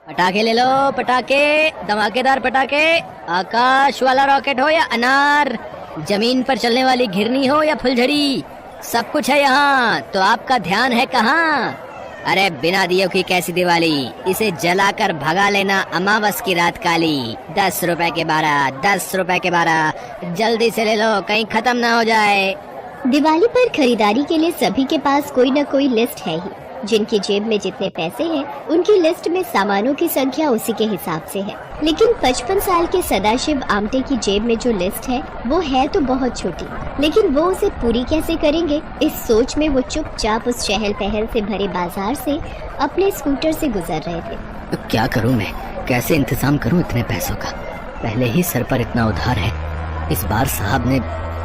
पटाखे ले लो, पटाखे, धमाकेदार पटाखे। आकाश वाला रॉकेट हो या अनार, जमीन पर चलने वाली घिरनी हो या फुलझड़ी, सब कुछ है यहाँ। तो आपका ध्यान है कहाँ? अरे बिना दियों की कैसी दिवाली, इसे जलाकर भगा लेना अमावस की रात काली। 10 रुपए के 12, 10 रुपए के 12, जल्दी से ले लो, कहीं खत्म ना हो जाए। दिवाली पर खरीदारी के लिए सभी के पास कोई न कोई लिस्ट है ही। जिनकी जेब में जितने पैसे हैं, उनकी लिस्ट में सामानों की संख्या उसी के हिसाब से है। लेकिन 55 साल के सदाशिव आमटे की जेब में जो लिस्ट है वो है तो बहुत छोटी, लेकिन वो उसे पूरी कैसे करेंगे, इस सोच में वो चुपचाप उस चहल पहल से भरे बाजार से अपने स्कूटर से गुजर रहे थे। तो क्या करूं मैं, कैसे इंतजाम करूं इतने पैसों का? पहले ही सर पर इतना उधार है। इस बार साहब ने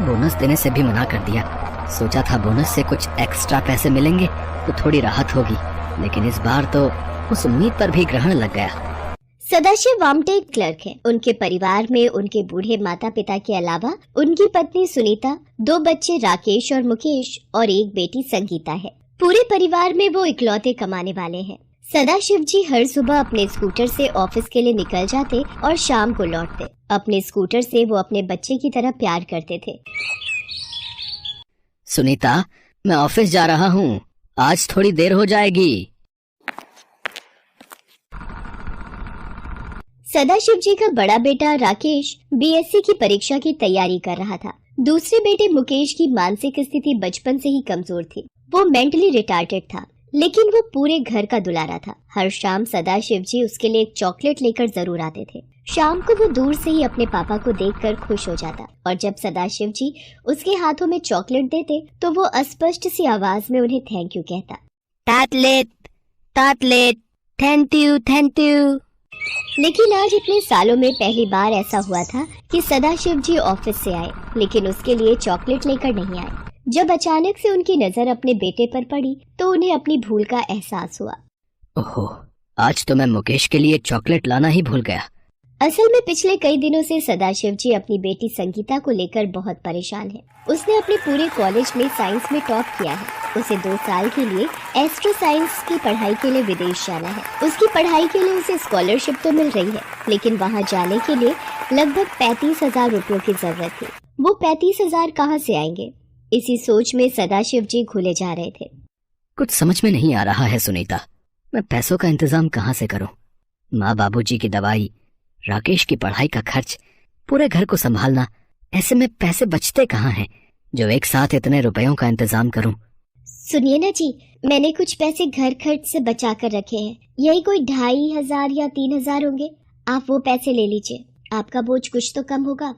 बोनस देने से भी मना कर दिया। सोचा था बोनस से कुछ एक्स्ट्रा पैसे मिलेंगे तो थोड़ी राहत होगी, लेकिन इस बार तो उस उम्मीद पर भी ग्रहण लग गया। सदाशिव आमटे एक क्लर्क है। उनके परिवार में उनके बूढ़े माता पिता के अलावा उनकी पत्नी सुनीता, 2 बच्चे राकेश और मुकेश और एक बेटी संगीता है। पूरे परिवार में वो इकलौते कमाने वाले हैं। सदाशिव जी हर सुबह अपने स्कूटर से ऑफिस के लिए निकल जाते और शाम को लौटते। अपने स्कूटर से वो अपने बच्चे की तरह प्यार करते थे। सुनीता, मैं ऑफिस जा रहा हूँ, आज थोड़ी देर हो जाएगी। सदाशिव जी का बड़ा बेटा राकेश बीएससी की परीक्षा की तैयारी कर रहा था। दूसरे बेटे मुकेश की मानसिक स्थिति बचपन से ही कमजोर थी। वो मेंटली रिटार्डेड था, लेकिन वो पूरे घर का दुलारा था। हर शाम सदाशिव जी उसके लिए एक चॉकलेट लेकर जरूर आते थे। शाम को वो दूर से ही अपने पापा को देखकर खुश हो जाता और जब सदाशिव जी उसके हाथों में चॉकलेट देते तो वो अस्पष्ट सी आवाज में उन्हें थैंक यू कहता। तातलेट, थैंक यू, थैंक यू। लेकिन आज इतने सालों में पहली बार ऐसा हुआ था कि सदाशिव जी ऑफिस से आए, लेकिन उसके लिए चॉकलेट लेकर नहीं आए। जब अचानक से उनकी नजर अपने बेटे पर पड़ी तो उन्हें अपनी भूल का एहसास हुआ। ओहो, आज तो मैं मुकेश के लिए चॉकलेट लाना ही भूल गया। असल में पिछले कई दिनों से सदाशिव जी अपनी बेटी संगीता को लेकर बहुत परेशान है। उसने अपने पूरे कॉलेज में साइंस में टॉप किया है। उसे 2 साल के लिए एस्ट्रो साइंस की पढ़ाई के लिए विदेश जाना है। उसकी पढ़ाई के लिए उसे स्कॉलरशिप तो मिल रही है, लेकिन वहाँ जाने के लिए लगभग 35,000 रुपयों की जरूरत थी। वो 35,000 कहाँ से आएंगे? इसी सोच में सदाशिव जी घुले जा रहे थे। कुछ समझ में नहीं आ रहा है सुनीता, मैं पैसों का इंतजाम कहाँ से करूं? माँ बाबूजी की दवाई, राकेश की पढ़ाई का खर्च, पूरे घर को संभालना, ऐसे में पैसे बचते कहाँ हैं जो एक साथ इतने रुपयों का इंतजाम करूं? सुनिए ना जी, मैंने कुछ पैसे घर खर्च से बचा कर रखे हैं। यही कोई 2,500 या 3,000 होंगे। आप वो पैसे ले लीजिए, आपका बोझ कुछ तो कम होगा।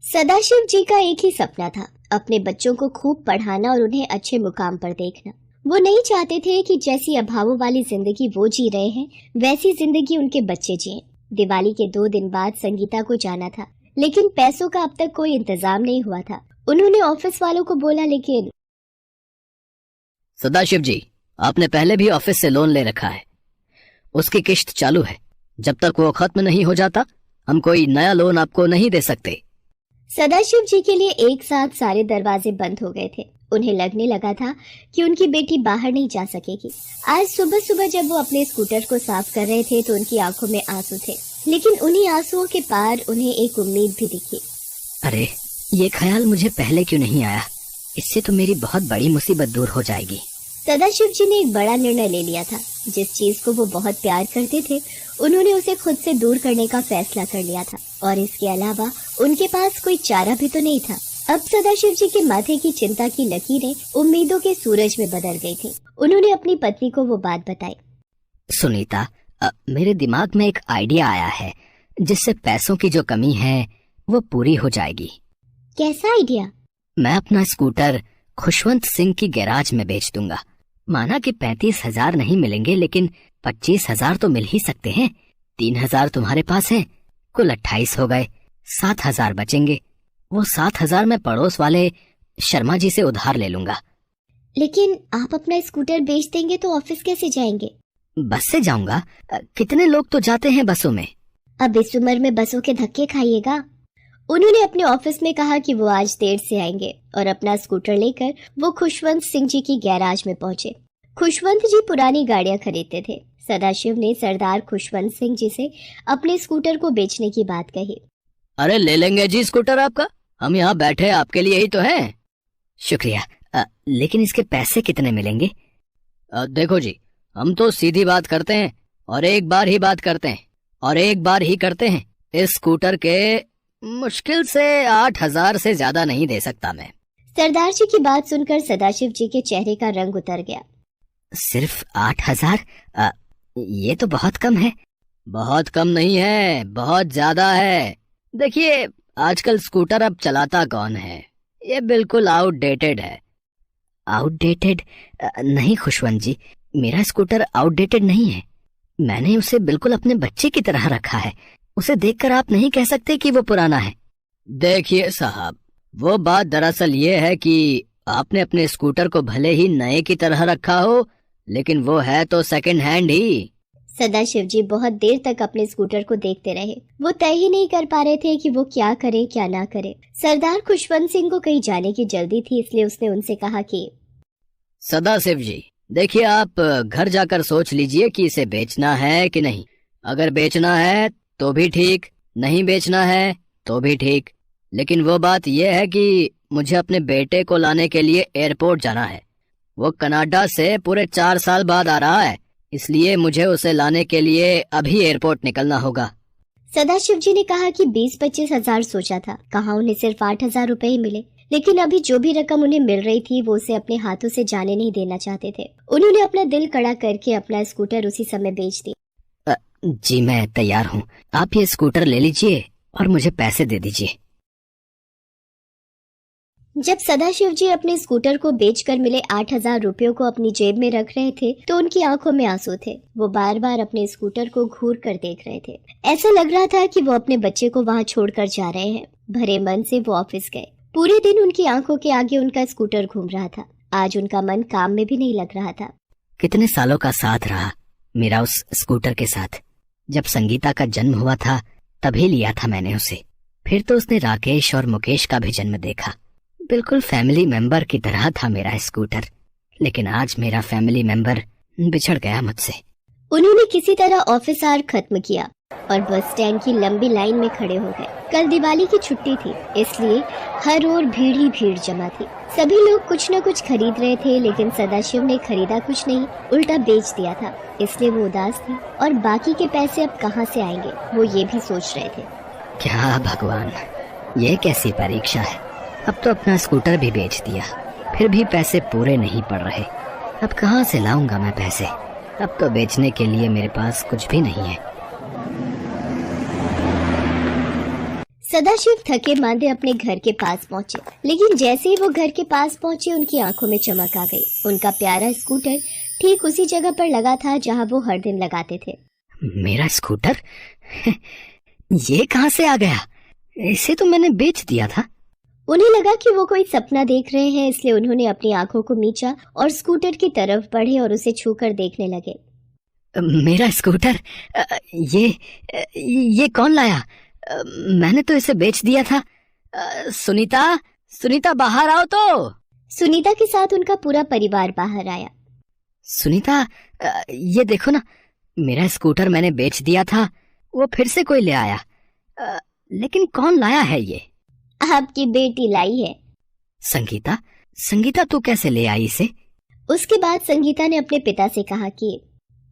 सदाशिव जी का एक ही सपना था, अपने बच्चों को खूब पढ़ाना और उन्हें अच्छे मुकाम पर देखना। वो नहीं चाहते थे कि जैसी अभावों वाली जिंदगी वो जी रहे हैं वैसी जिंदगी उनके बच्चे जिएं। दिवाली के 2 दिन बाद संगीता को जाना था, लेकिन पैसों का अब तक कोई इंतजाम नहीं हुआ था। उन्होंने ऑफिस वालों को बोला, लेकिन सदाशिव जी, आपने पहले भी ऑफिस से लोन ले रखा है, उसकी किश्त चालू है। जब तक वो खत्म नहीं हो जाता हम कोई नया लोन आपको नहीं दे सकते। सदाशिव जी के लिए एक साथ सारे दरवाजे बंद हो गए थे। उन्हें लगने लगा था कि उनकी बेटी बाहर नहीं जा सकेगी। आज सुबह सुबह जब वो अपने स्कूटर को साफ कर रहे थे तो उनकी आंखों में आंसू थे, लेकिन उन्हीं आंसुओं के पार उन्हें एक उम्मीद भी दिखी। अरे, ये ख्याल मुझे पहले क्यों नहीं आया? इससे तो मेरी बहुत बड़ी मुसीबत दूर हो जाएगी। सदाशिव जी ने एक बड़ा निर्णय ले लिया था। जिस चीज को वो बहुत प्यार करते थे, उन्होंने उसे खुद से दूर करने का फैसला कर लिया था, और इसके अलावा उनके पास कोई चारा भी तो नहीं था। अब सदाशिव जी के माथे की चिंता की लकीरें उम्मीदों के सूरज में बदल गई थी। उन्होंने अपनी पत्नी को वो बात बताई। सुनीता, मेरे दिमाग में एक आइडिया आया है जिससे पैसों की जो कमी है वो पूरी हो जाएगी। कैसा आइडिया? मैं अपना स्कूटर खुशवंत सिंह की गैराज में बेच दूंगा। माना कि 35,000 नहीं मिलेंगे, लेकिन 25,000 तो मिल ही सकते हैं। 3,000 तुम्हारे पास है, कुल 28 हो गए, 7,000 बचेंगे। वो 7,000 मैं पड़ोस वाले शर्मा जी से उधार ले लूंगा। लेकिन आप अपना स्कूटर बेच देंगे तो ऑफिस कैसे जाएंगे? बस से जाऊंगा। कितने लोग तो जाते हैं बसों में। अब इस उम्र में बसों के धक्के खाइएगा। उन्होंने अपने ऑफिस में कहा कि वो आज देर से आएंगे और अपना स्कूटर लेकर वो खुशवंत सिंह जी की गैराज में पहुंचे। खुशवंत जी पुरानी गाड़ियां खरीदते थे। सदाशिव ने सरदार खुशवंत सिंह जी से अपने स्कूटर को बेचने की बात कही। अरे ले लेंगे जी स्कूटर आपका, हम यहाँ बैठे आपके लिए ही तो हैं। शुक्रिया, लेकिन इसके पैसे कितने मिलेंगे? देखो जी, हम तो सीधी बात करते हैं और एक बार ही बात करते हैं और एक बार ही करते हैं। इस स्कूटर के मुश्किल से 8,000 से ज्यादा नहीं दे सकता मैं। सरदार जी की बात सुनकर सदाशिव जी के चेहरे का रंग उतर गया। सिर्फ 8,000? ये तो बहुत कम है। बहुत कम नहीं है, बहुत ज्यादा है। देखिए, आजकल स्कूटर अब चलाता कौन है, ये बिल्कुल आउटडेटेड है। आउटडेटेड? नहीं खुशवंत जी, मेरा स्कूटर आउटडेटेड नहीं है। मैंने उसे बिल्कुल अपने बच्चे की तरह रखा है। उसे देखकर आप नहीं कह सकते कि वो पुराना है। देखिए साहब, वो बात दरअसल ये है कि आपने अपने स्कूटर को भले ही नए की तरह रखा हो, लेकिन वो है तो सेकंड हैंड ही। सदाशिव जी बहुत देर तक अपने स्कूटर को देखते रहे। वो तय ही नहीं कर पा रहे थे कि वो क्या करे क्या ना करे। सरदार खुशवंत सिंह को कहीं जाने की जल्दी थी, इसलिए उसने उनसे कहा कि सदाशिव जी, देखिए आप घर जाकर सोच लीजिए कि इसे बेचना है कि नहीं। अगर बेचना है तो भी ठीक, नहीं बेचना है तो भी ठीक। लेकिन वो बात यह है कि मुझे अपने बेटे को लाने के लिए एयरपोर्ट जाना है। वो कनाडा से पूरे 4 साल बाद आ रहा है, इसलिए मुझे उसे लाने के लिए अभी एयरपोर्ट निकलना होगा। सदाशिव जी ने कहा कि 20-25 हजार सोचा था, कहाँ उन्हें सिर्फ 8,000 रुपए ही मिले। लेकिन अभी जो भी रकम उन्हें मिल रही थी वो उसे अपने हाथों से जाने नहीं देना चाहते थे। उन्होंने अपना दिल कड़ा करके अपना स्कूटर उसी समय बेच दी। जी मैं तैयार हूँ, आप ये स्कूटर ले लीजिए और मुझे पैसे दे दीजिए। जब सदाशिव जी अपने स्कूटर को बेचकर मिले 8,000 रुपयों को अपनी जेब में रख रहे थे तो उनकी आंखों में आंसू थे। वो बार बार अपने स्कूटर को घूर कर देख रहे थे। ऐसा लग रहा था कि वो अपने बच्चे को वहाँ छोड़कर जा रहे हैं। भरे मन से वो ऑफिस गए। पूरे दिन उनकी आंखों के आगे उनका स्कूटर घूम रहा था। आज उनका मन काम में भी नहीं लग रहा था। कितने सालों का साथ रहा मेरा उस स्कूटर के साथ। जब संगीता का जन्म हुआ था तभी लिया था मैंने उसे। फिर तो उसने राकेश और मुकेश का भी जन्म देखा। बिल्कुल फैमिली मेंबर की तरह था मेरा स्कूटर। लेकिन आज मेरा फैमिली मेंबर बिछड़ गया मुझसे। उन्होंने किसी तरह ऑफिस आवर खत्म किया और बस स्टैंड की लंबी लाइन में खड़े हो गए। कल दिवाली की छुट्टी थी, इसलिए हर ओर भीड़ ही भीड़ जमा थी। सभी लोग कुछ न कुछ खरीद रहे थे, लेकिन सदाशिव ने खरीदा कुछ नहीं, उल्टा बेच दिया था। इसलिए वो उदास थे और बाकी के पैसे अब कहाँ से आएंगे वो ये भी सोच रहे थे। क्या भगवान, ये कैसी परीक्षा है। अब तो अपना स्कूटर भी बेच दिया, फिर भी पैसे पूरे नहीं पड़ रहे। अब कहाँ से लाऊंगा मैं पैसे। अब तो बेचने के लिए मेरे पास कुछ भी नहीं है। सदाशिव थके मांदे अपने घर के पास पहुंचे, लेकिन जैसे ही वो घर के पास पहुंचे उनकी आंखों में चमक आ गई। उनका प्यारा स्कूटर ठीक उसी जगह पर लगा था जहां वो हर दिन लगाते थे। मेरा स्कूटर ये कहां से आ गया? इसे तो मैंने बेच दिया था। उन्हें लगा कि वो कोई सपना देख रहे हैं, इसलिए उन्होंने अपनी आंखों को मींचा और स्कूटर की तरफ बढ़े और उसे छूकर देखने लगे। मेरा स्कूटर? ये कौन लाया? मैंने तो इसे बेच दिया था। सुनीता बाहर आओ तो। सुनीता के साथ उनका पूरा परिवार बाहर आया। सुनीता, ये देखो ना, मेरा स्कूटर मैंने बेच दिया था, वो फिर से कोई ले आया। लेकिन कौन लाया है ये? आपकी बेटी लाई है। संगीता तू कैसे ले आई इसे? उसके बाद संगीता ने अपने पिता से कहा कि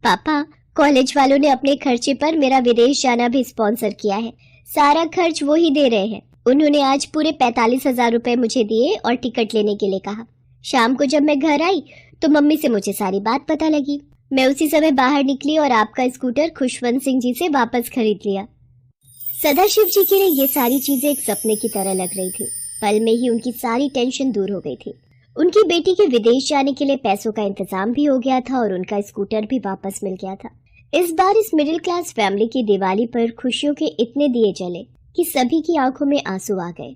पापा, कॉलेज वालों ने अपने खर्चे पर मेरा विदेश जाना भी स्पॉन्सर किया है। सारा खर्च वो ही दे रहे हैं। उन्होंने आज पूरे 45,000 रुपए मुझे दिए और टिकट लेने के लिए कहा। शाम को जब मैं घर आई तो मम्मी से मुझे सारी बात पता लगी। मैं उसी समय बाहर निकली और आपका स्कूटर खुशवंत सिंह जी से वापस खरीद लिया। सदाशिव जी के लिए ये सारी चीजें एक सपने की तरह लग रही थी। पल में ही उनकी सारी टेंशन दूर हो गई थी। उनकी बेटी के विदेश जाने के लिए पैसों का इंतजाम भी हो गया था और उनका स्कूटर भी वापस मिल गया था। इस बार इस मिडिल क्लास फैमिली की दिवाली पर खुशियों के इतने दिए जले कि सभी की आंखों में आंसू आ गए।